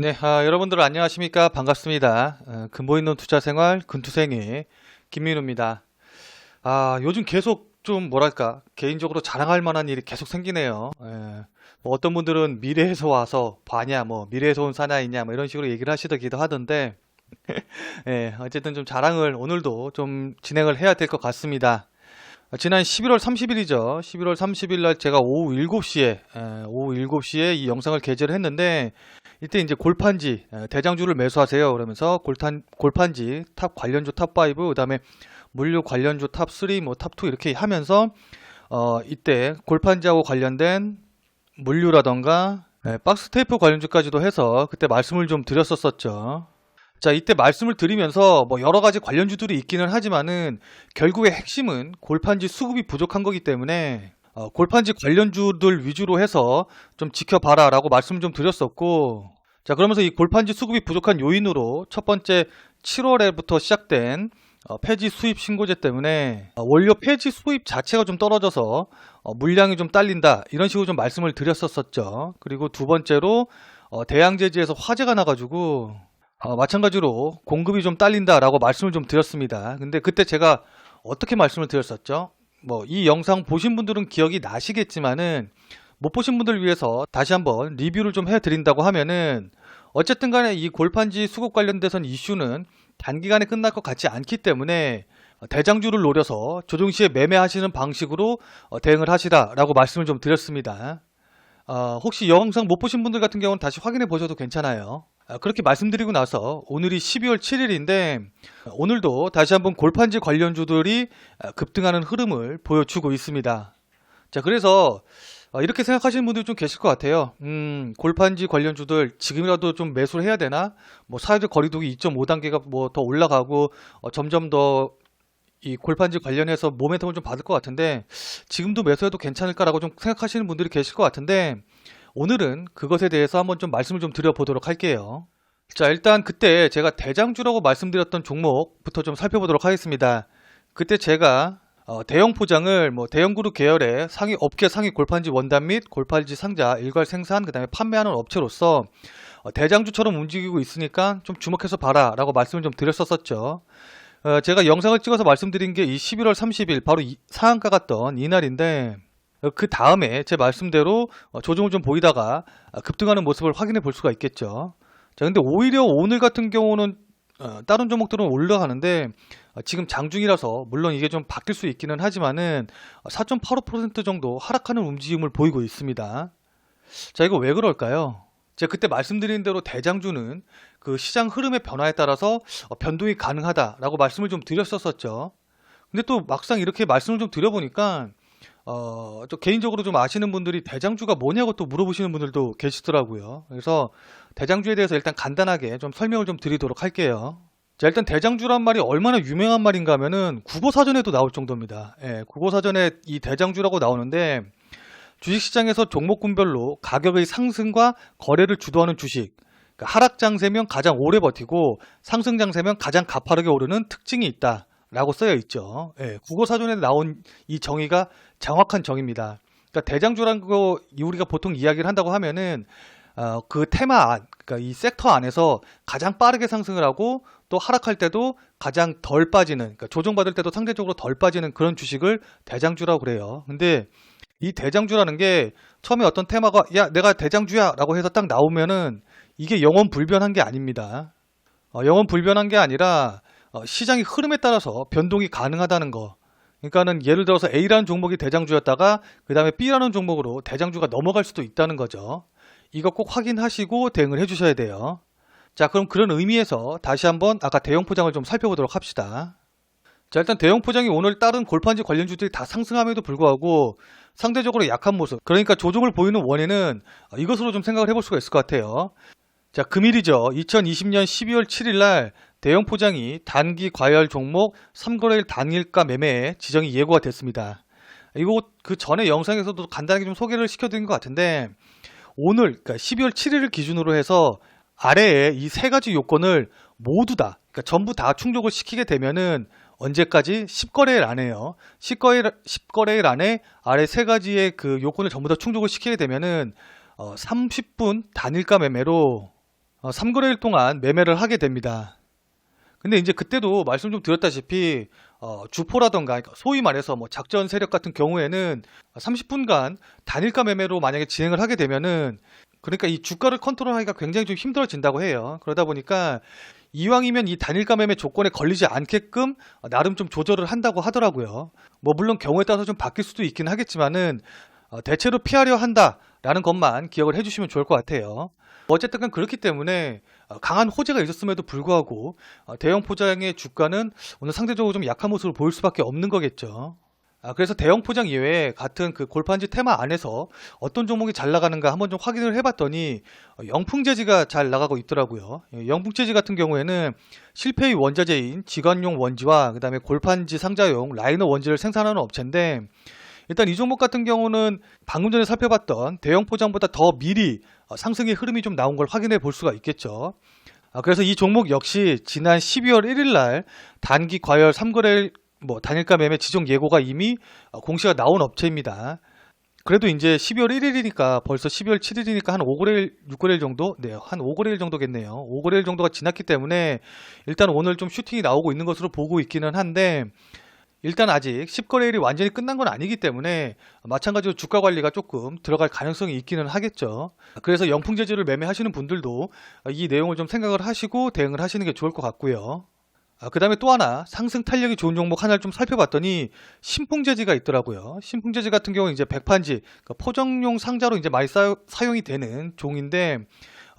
네, 여러분들 안녕하십니까? 반갑습니다. 근본 있는 투자 생활 근투생의 김민우입니다. 요즘 계속 좀 뭐랄까 개인적으로 자랑할 만한 일이 계속 생기네요. 뭐 어떤 분들은 미래에서 와서 봐냐, 뭐 미래에서 온 사나이냐, 뭐 이런 식으로 얘기를 하시기도 하던데, 어쨌든 좀 자랑을 오늘도 좀 진행을 해야 될 것 같습니다. 지난 11월 30일이죠. 11월 30일 날 제가 오후 7시에 이 영상을 게재를 했는데, 이때 이제 골판지, 대장주를 매수하세요. 그러면서 골판지 탑 관련주 탑5, 그다음에 물류 관련주 탑3, 뭐 탑2 이렇게 하면서, 이때 골판지하고 관련된 물류라던가, 박스 테이프 관련주까지도 해서 그때 말씀을 좀 드렸었죠. 자, 이때 말씀을 드리면서 뭐 여러 가지 관련주들이 있기는 하지만은 결국의 핵심은 골판지 수급이 부족한 거기 때문에 골판지 관련주들 위주로 해서 좀 지켜봐라 라고 말씀을 좀 드렸었고, 자, 그러면서 이 골판지 수급이 부족한 요인으로 첫 번째 7월에부터 시작된 폐지 수입 신고제 때문에 원료 폐지 수입 자체가 좀 떨어져서 물량이 좀 딸린다 이런 식으로 좀 말씀을 드렸었죠. 그리고 두 번째로 대양제지에서 화재가 나가지고 마찬가지로 공급이 좀 딸린다라고 말씀을 좀 드렸습니다. 근데 그때 제가 어떻게 말씀을 드렸었죠? 뭐 이 영상 보신 분들은 기억이 나시겠지만은 못 보신 분들 위해서 다시 한번 리뷰를 좀 해드린다고 하면은, 어쨌든 간에 이 골판지 수급 관련돼선 이슈는 단기간에 끝날 것 같지 않기 때문에 대장주를 노려서 조정 시에 매매하시는 방식으로 대응을 하시라라고 말씀을 좀 드렸습니다. 혹시 영상 못 보신 분들 같은 경우는 다시 확인해 보셔도 괜찮아요. 그렇게 말씀드리고 나서 오늘이 12월 7일인데 오늘도 다시 한번 골판지 관련주들이 급등하는 흐름을 보여주고 있습니다. 자, 그래서 이렇게 생각하시는 분들이 좀 계실 것 같아요. 골판지 관련주들 지금이라도 좀 매수를 해야 되나? 뭐 사회적 거리두기 2.5단계가 뭐 더 올라가고 점점 더 이 골판지 관련해서 모멘텀을 좀 받을 것 같은데 지금도 매수해도 괜찮을까라고 좀 생각하시는 분들이 계실 것 같은데, 오늘은 그것에 대해서 한번 좀 말씀을 좀 드려보도록 할게요. 자, 일단 그때 제가 대장주라고 말씀드렸던 종목부터 좀 살펴보도록 하겠습니다. 그때 제가 대형 포장을 뭐 대형그룹 계열의 업계 상위 골판지 원단 및 골판지 상자 일괄 생산 그다음에 판매하는 업체로서 대장주처럼 움직이고 있으니까 좀 주목해서 봐라 라고 말씀을 좀 드렸었죠. 제가 영상을 찍어서 말씀드린 게 이 11월 30일 바로 상한가 갔던 이날인데, 그 다음에 제 말씀대로 조정을 좀 보이다가 급등하는 모습을 확인해 볼 수가 있겠죠. 자, 근데 오히려 오늘 같은 경우는 다른 종목들은 올라가는데 지금 장중이라서 물론 이게 좀 바뀔 수 있기는 하지만은 4.85% 정도 하락하는 움직임을 보이고 있습니다. 자, 이거 왜 그럴까요? 제가 그때 말씀드린 대로 대장주는 그 시장 흐름의 변화에 따라서 변동이 가능하다라고 말씀을 좀 드렸었죠. 근데 또 막상 이렇게 말씀을 좀 드려보니까 또 개인적으로 좀 아시는 분들이 대장주가 뭐냐고 또 물어보시는 분들도 계시더라고요. 그래서 대장주에 대해서 일단 간단하게 좀 설명을 좀 드리도록 할게요. 자, 일단 대장주란 말이 얼마나 유명한 말인가 하면은 국어사전에도 나올 정도입니다. 국어사전에 이 대장주라고 나오는데, 주식시장에서 종목군별로 가격의 상승과 거래를 주도하는 주식, 그러니까 하락 장세면 가장 오래 버티고 상승 장세면 가장 가파르게 오르는 특징이 있다 라고 쓰여 있죠. 국어사전에 나온 이 정의가 정확한 정의입니다. 그러니까 대장주라는 거 우리가 보통 이야기를 한다고 하면은 그 테마 안, 그러니까 이 섹터 안에서 가장 빠르게 상승을 하고 또 하락할 때도 가장 덜 빠지는, 그러니까 조정받을 때도 상대적으로 덜 빠지는 그런 주식을 대장주라고 그래요. 근데 이 대장주라는 게 처음에 어떤 테마가 야 내가 대장주야 라고 해서 딱 나오면은 이게 영원 불변한 게 아닙니다. 영원 불변한 게 아니라 시장의 흐름에 따라서 변동이 가능하다는 거. 그러니까는 예를 들어서 A라는 종목이 대장주였다가 그 다음에 B라는 종목으로 대장주가 넘어갈 수도 있다는 거죠. 이거 꼭 확인하시고 대응을 해주셔야 돼요. 자, 그럼 그런 의미에서 다시 한번 아까 대형 포장을 좀 살펴보도록 합시다. 자, 일단 대형 포장이 오늘 다른 골판지 관련주들이 다 상승함에도 불구하고 상대적으로 약한 모습, 그러니까 조정을 보이는 원인은 이것으로 좀 생각을 해볼 수가 있을 것 같아요. 자, 금일이죠. 2020년 12월 7일 날 대형 포장이 단기 과열 종목 3거래일 단일가 매매에 지정이 예고가 됐습니다. 이거 그 전에 영상에서도 간단하게 좀 소개를 시켜드린 것 같은데, 오늘 그러니까 12월 7일을 기준으로 해서 아래에 이 세 가지 요건을 모두 다, 그러니까 전부 다 충족을 시키게 되면은 언제까지 10거래일 안에요. 10거래일 안에 아래 세 가지의 그 요건을 전부 다 충족을 시키게 되면은 30분 단일가 매매로 3거래일 동안 매매를 하게 됩니다. 근데 이제 그때도 말씀 좀 드렸다시피 주포라던가 그러니까 소위 말해서 뭐 작전 세력 같은 경우에는 30분간 단일가 매매로 만약에 진행을 하게 되면은 그러니까 이 주가를 컨트롤하기가 굉장히 좀 힘들어진다고 해요. 그러다 보니까 이왕이면 이 단일가 매매 조건에 걸리지 않게끔 나름 좀 조절을 한다고 하더라고요. 뭐 물론 경우에 따라서 좀 바뀔 수도 있긴 하겠지만은 대체로 피하려 한다라는 것만 기억을 해주시면 좋을 것 같아요. 어쨌든 간 그렇기 때문에 강한 호재가 있었음에도 불구하고 대형 포장의 주가는 오늘 상대적으로 좀 약한 모습을 보일 수밖에 없는 거겠죠. 그래서 대형 포장 이외에 같은 그 골판지 테마 안에서 어떤 종목이 잘 나가는가 한번 좀 확인을 해봤더니 영풍재지가 잘 나가고 있더라고요. 영풍재지 같은 경우에는 실패의 원자재인 지관용 원지와 그 다음에 골판지 상자용 라이너 원지를 생산하는 업체인데 일단 이 종목 같은 경우는 방금 전에 살펴봤던 대형 포장보다 더 미리 상승의 흐름이 좀 나온 걸 확인해 볼 수가 있겠죠. 그래서 이 종목 역시 지난 12월 1일 날 단기 과열 3거래일 단일가 매매 지정 예고가 이미 공시가 나온 업체입니다. 그래도 이제 12월 1일이니까 벌써 12월 7일이니까 한 5거래일, 6거래일 정도? 네, 한 5거래일 정도겠네요. 5거래일 정도가 지났기 때문에 일단 오늘 좀 슈팅이 나오고 있는 것으로 보고 있기는 한데 일단 아직 10거래일이 완전히 끝난 건 아니기 때문에 마찬가지로 주가 관리가 조금 들어갈 가능성이 있기는 하겠죠. 그래서 영풍재지를 매매하시는 분들도 이 내용을 좀 생각을 하시고 대응을 하시는 게 좋을 것 같고요. 그 다음에 또 하나 상승 탄력이 좋은 종목 하나를 좀 살펴봤더니 신풍재지가 있더라고요. 신풍재지 같은 경우는 이제 백판지, 그러니까 포장용 상자로 이제 많이 사용이 되는 종인데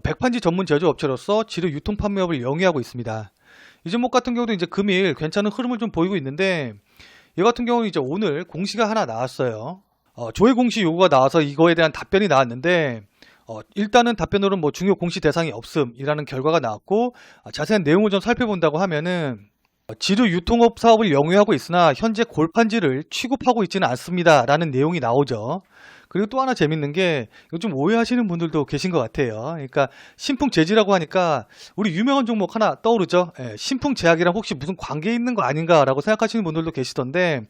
백판지 전문 제조업체로서 지류 유통 판매업을 영위하고 있습니다. 이 종목 같은 경우도 이제 금일 괜찮은 흐름을 좀 보이고 있는데 이 같은 경우는 이제 오늘 공시가 하나 나왔어요. 조회 공시 요구가 나와서 이거에 대한 답변이 나왔는데 일단은 답변으로는 뭐 중요 공시 대상이 없음이라는 결과가 나왔고 자세한 내용을 좀 살펴본다고 하면은 지류 유통업 사업을 영위하고 있으나 현재 골판지를 취급하고 있지는 않습니다 라는 내용이 나오죠. 그리고 또 하나 재밌는 게 이거 좀 오해하시는 분들도 계신 것 같아요. 그러니까 신풍재지라고 하니까 우리 유명한 종목 하나 떠오르죠. 신풍제약이랑 혹시 무슨 관계 있는 거 아닌가 라고 생각하시는 분들도 계시던데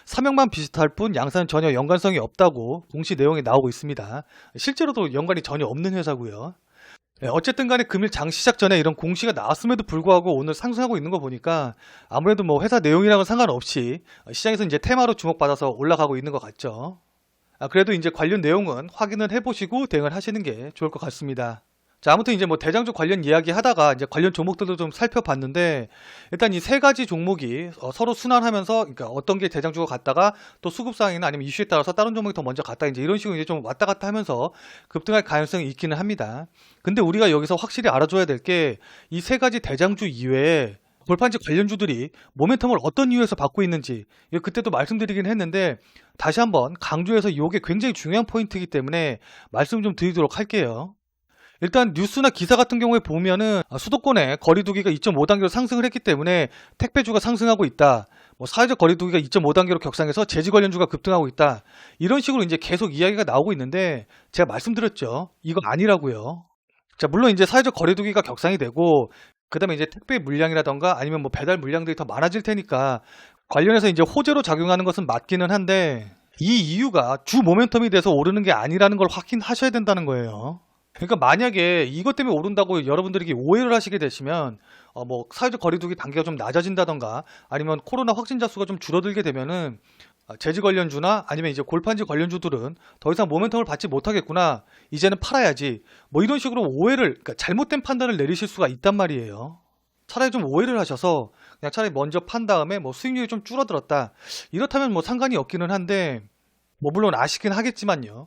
사명만 비슷할 뿐 양사는 전혀 연관성이 없다고 공시 내용에 나오고 있습니다. 실제로도 연관이 전혀 없는 회사고요. 어쨌든 간에 금일 장 시작 전에 이런 공시가 나왔음에도 불구하고 오늘 상승하고 있는 거 보니까 아무래도 뭐 회사 내용이랑은 상관없이 시장에서 이제 테마로 주목받아서 올라가고 있는 것 같죠. 그래도 이제 관련 내용은 확인을 해보시고 대응을 하시는 게 좋을 것 같습니다. 자, 아무튼 이제 뭐 대장주 관련 이야기 하다가 이제 관련 종목들도 좀 살펴봤는데 일단 이 세 가지 종목이 서로 순환하면서 그러니까 어떤 게 대장주가 갔다가 또 수급상이나 아니면 이슈에 따라서 다른 종목이 더 먼저 갔다 이제 이런 식으로 이제 좀 왔다 갔다 하면서 급등할 가능성이 있기는 합니다. 근데 우리가 여기서 확실히 알아줘야 될 게 이 세 가지 대장주 이외에 골판지 관련주들이 모멘텀을 어떤 이유에서 받고 있는지 그때도 말씀드리긴 했는데 다시 한번 강조해서 이게 굉장히 중요한 포인트이기 때문에 말씀 좀 드리도록 할게요. 일단 뉴스나 기사 같은 경우에 보면은 수도권에 거리두기가 2.5단계로 상승을 했기 때문에 택배주가 상승하고 있다. 사회적 거리두기가 2.5단계로 격상해서 제지 관련주가 급등하고 있다. 이런 식으로 이제 계속 이야기가 나오고 있는데 제가 말씀드렸죠. 이거 아니라고요. 자, 물론 이제 사회적 거리두기가 격상이 되고 그 다음에 이제 택배 물량이라던가 아니면 뭐 배달 물량들이 더 많아질 테니까 관련해서 이제 호재로 작용하는 것은 맞기는 한데 이 이유가 주 모멘텀이 돼서 오르는 게 아니라는 걸 확인하셔야 된다는 거예요. 그러니까 만약에 이것 때문에 오른다고 여러분들이 오해를 하시게 되시면 뭐 사회적 거리두기 단계가 좀 낮아진다던가 아니면 코로나 확진자 수가 좀 줄어들게 되면은 제지 관련주나 아니면 이제 골판지 관련주들은 더 이상 모멘텀을 받지 못하겠구나 이제는 팔아야지 뭐 이런 식으로 오해를 그러니까 잘못된 판단을 내리실 수가 있단 말이에요. 차라리 좀 오해를 하셔서 그냥 차라리 먼저 판 다음에 뭐 수익률이 좀 줄어들었다 이렇다면 뭐 상관이 없기는 한데 뭐 물론 아시긴 하겠지만요.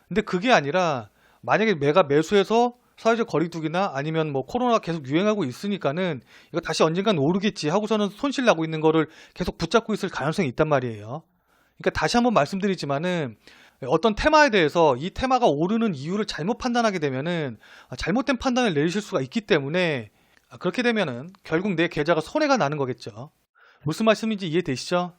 근데 그게 아니라 만약에 내가 매수해서 사회적 거리두기나 아니면 뭐 코로나가 계속 유행하고 있으니까는 이거 다시 언젠간 오르겠지 하고서는 손실 나고 있는 거를 계속 붙잡고 있을 가능성이 있단 말이에요. 그러니까 다시 한번 말씀드리지만은 어떤 테마에 대해서 이 테마가 오르는 이유를 잘못 판단하게 되면은 잘못된 판단을 내리실 수가 있기 때문에 그렇게 되면은 결국 내 계좌가 손해가 나는 거겠죠. 무슨 말씀인지 이해되시죠?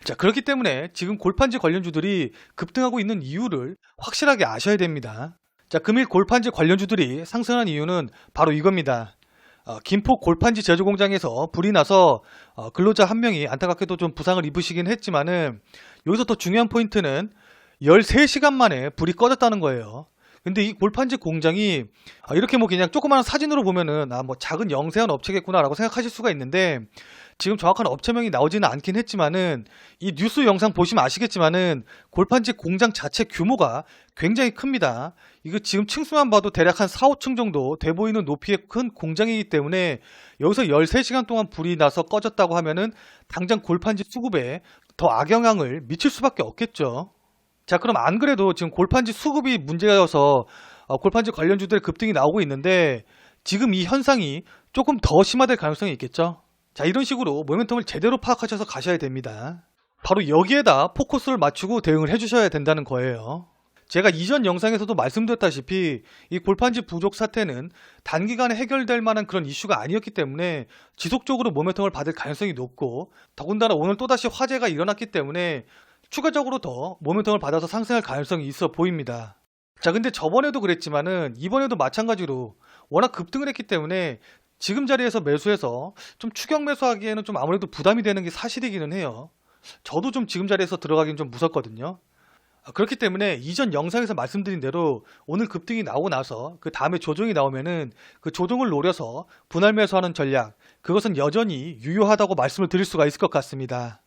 자, 그렇기 때문에 지금 골판지 관련주들이 급등하고 있는 이유를 확실하게 아셔야 됩니다. 자, 금일 골판지 관련주들이 상승한 이유는 바로 이겁니다. 김포 골판지 제조 공장에서 불이 나서 근로자 한 명이 안타깝게도 좀 부상을 입으시긴 했지만은 여기서 더 중요한 포인트는 13시간 만에 불이 꺼졌다는 거예요. 근데 이 골판지 공장이 이렇게 뭐 그냥 조그마한 사진으로 보면은 뭐 작은 영세한 업체겠구나라고 생각하실 수가 있는데 지금 정확한 업체명이 나오지는 않긴 했지만은 이 뉴스 영상 보시면 아시겠지만은 골판지 공장 자체 규모가 굉장히 큽니다. 이거 지금 층수만 봐도 대략 한 4, 5층 정도 돼 보이는 높이의 큰 공장이기 때문에 여기서 13시간 동안 불이 나서 꺼졌다고 하면은 당장 골판지 수급에 더 악영향을 미칠 수밖에 없겠죠. 자, 그럼 안 그래도 지금 골판지 수급이 문제여서 골판지 관련주들의 급등이 나오고 있는데 지금 이 현상이 조금 더 심화될 가능성이 있겠죠. 자, 이런 식으로 모멘텀을 제대로 파악하셔서 가셔야 됩니다. 바로 여기에다 포커스를 맞추고 대응을 해주셔야 된다는 거예요. 제가 이전 영상에서도 말씀드렸다시피 이 골판지 부족 사태는 단기간에 해결될 만한 그런 이슈가 아니었기 때문에 지속적으로 모멘텀을 받을 가능성이 높고 더군다나 오늘 또다시 화재가 일어났기 때문에 추가적으로 더 모멘텀을 받아서 상승할 가능성이 있어 보입니다. 자, 근데 저번에도 그랬지만은 이번에도 마찬가지로 워낙 급등을 했기 때문에 지금 자리에서 매수해서 좀 추격 매수하기에는 좀 아무래도 부담이 되는 게 사실이기는 해요. 저도 좀 지금 자리에서 들어가긴 좀 무섭거든요. 그렇기 때문에 이전 영상에서 말씀드린 대로 오늘 급등이 나오고 나서 그 다음에 조정이 나오면은 그 조정을 노려서 분할 매수하는 전략, 그것은 여전히 유효하다고 말씀을 드릴 수가 있을 것 같습니다.